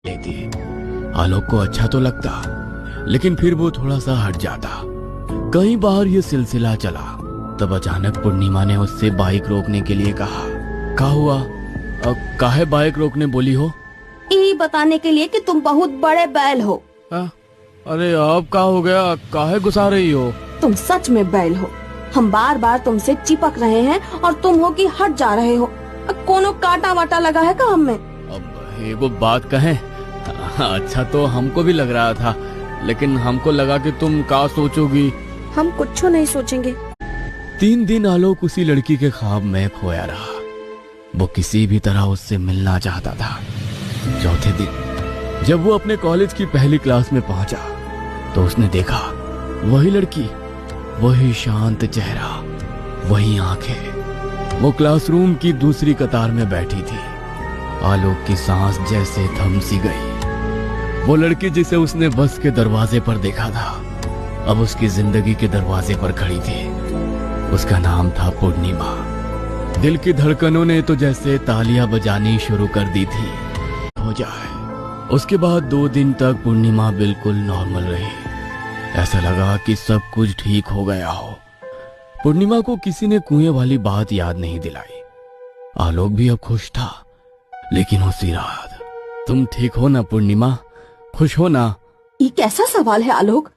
लेती। आलोक को अच्छा तो लगता, लेकिन फिर वो थोड़ा सा हट जाता। कई बार ये सिलसिला चला। तब अचानक पूर्णिमा ने उससे बाइक रोकने के लिए कहा। क्या हुआ? काहे बाइक रोकने बोली हो? यही बताने के लिए कि तुम बहुत बड़े बैल हो। अरे अब क्या हो गया? काहे गुस्सा रही हो? तुम सच में बैल हो। हम बार बार तुमसे चिपक रहे हैं और तुम हो कि हट जा रहे हो। कोनो काटा वाटा लगा है का हम में? अब एगो बात कहें, अच्छा तो हमको भी लग रहा था, लेकिन हमको लगा कि तुम क्या सोचोगी। हम कुछ नहीं सोचेंगे। 3 दिन आलोक उसी लड़की के ख्वाब में खोया रहा। वो किसी भी तरह उससे मिलना चाहता था। चौथे दिन जब वो अपने कॉलेज की पहली क्लास में पहुंचा तो उसने देखा वही लड़की, वही शांत चेहरा, वही आंखें। वो क्लासरूम की दूसरी कतार में बैठी थी। आलोक की सांस जैसे थम सी गई। वो लड़की जिसे उसने बस के दरवाजे पर देखा था, अब उसकी जिंदगी के दरवाजे पर खड़ी थी। उसका नाम था पूर्णिमा। दिल की धड़कनों ने तो जैसे तालियां बजानी शुरू कर दी थी। हो जाए। उसके बाद 2 दिन तक पूर्णिमा बिल्कुल नॉर्मल रही। ऐसा लगा कि सब कुछ ठीक हो गया हो। पूर्णिमा को किसी ने कुएं वाली बात याद नहीं दिलाई। आलोक भी अब खुश था, लेकिन उसी रात। तुम ठीक हो ना पूर्णिमा? खुश हो ना? ये कैसा सवाल है आलोक?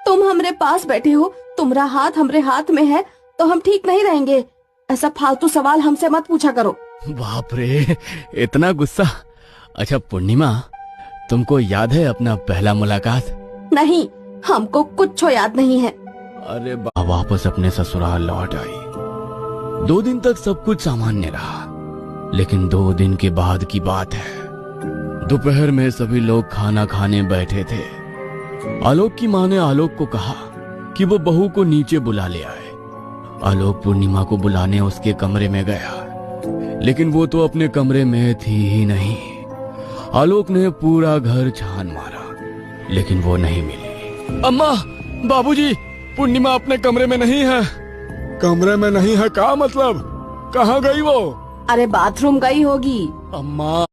तुम हमरे पास बैठे हो, तुम्हारा हाथ हमरे हाथ में है, तो हम ठीक नहीं रहेंगे? ऐसा फालतू सवाल हमसे मत पूछा करो। बाप रे, इतना गुस्सा। अच्छा पूर्णिमा, तुमको याद है अपना पहला मुलाकात? नहीं, हमको कुछ याद नहीं है। अरे वापस अपने ससुराल लौट आई। 2 दिन तक सब कुछ सामान्य रहा, लेकिन 2 दिन के बाद की बात है। दोपहर में सभी लोग खाना खाने बैठे थे। आलोक की माँ ने आलोक को कहा कि वो बहू को नीचे बुला ले आए। आलोक पूर्णिमा को बुलाने उसके कमरे में गया, लेकिन वो तो अपने कमरे में थी ही नहीं। आलोक ने पूरा घर छान मारा, लेकिन वो नहीं मिली। अम्मा, बाबूजी, पूर्णिमा अपने कमरे में नहीं है। कमरे में नहीं है? क्या मतलब? कहाँ गई वो? अरे बाथरूम गई होगी। अम्मा,